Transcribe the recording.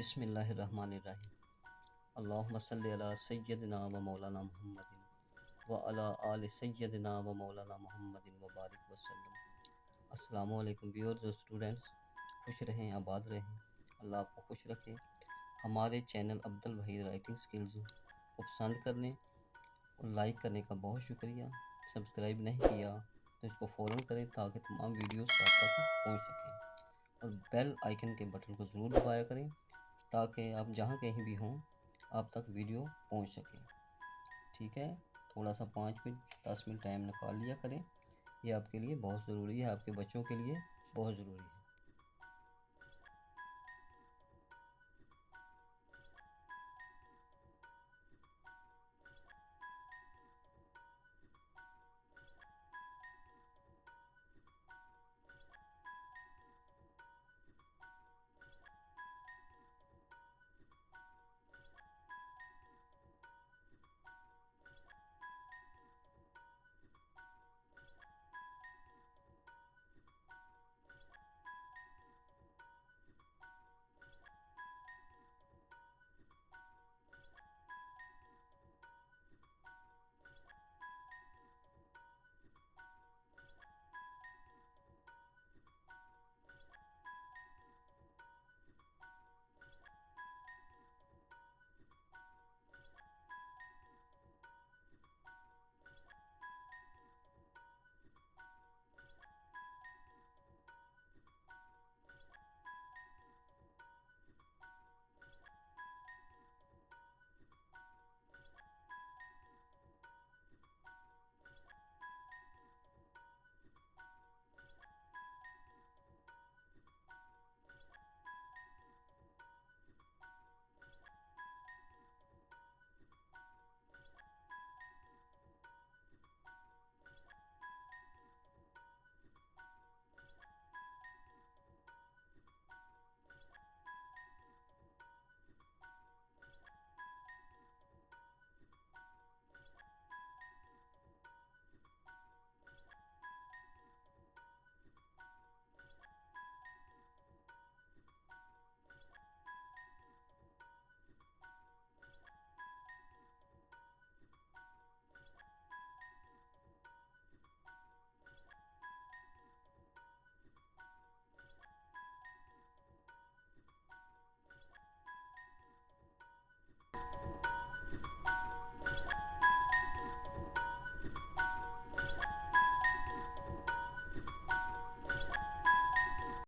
बिस्मिल्लाहिर्रहमानिर्रहीम। अल्लाहुम्मा सल्लि अला सय्यदिना व मौलाना मुहम्मदिन व अला आलि सय्यदिना व मौलाना मुहम्मदिन व बारिक वसल्लम। अस्सलामु अलैकुम व्यूअर्स और स्टूडेंट्स, खुश रहें, आबाद रहें, अल्लाह आपको खुश रखे। हमारे channel Abdul Waheed writing skills को पसंद करने और लाइक करने का बहुत शुक्रिया। सब्सक्राइब नहीं किया तो इसको फ़ौरन करें ताकि तमाम वीडियोस आप तक पहुंच सकें, और बेल आइकन के बटन को ज़रूर दबाया करें ताकि आप जहाँ कहीं भी हों आप तक वीडियो पहुंच सके। ठीक है, थोड़ा सा 5 मिनट 10 मिनट टाइम निकाल लिया करें, ये आपके लिए बहुत ज़रूरी है, आपके बच्चों के लिए बहुत ज़रूरी है।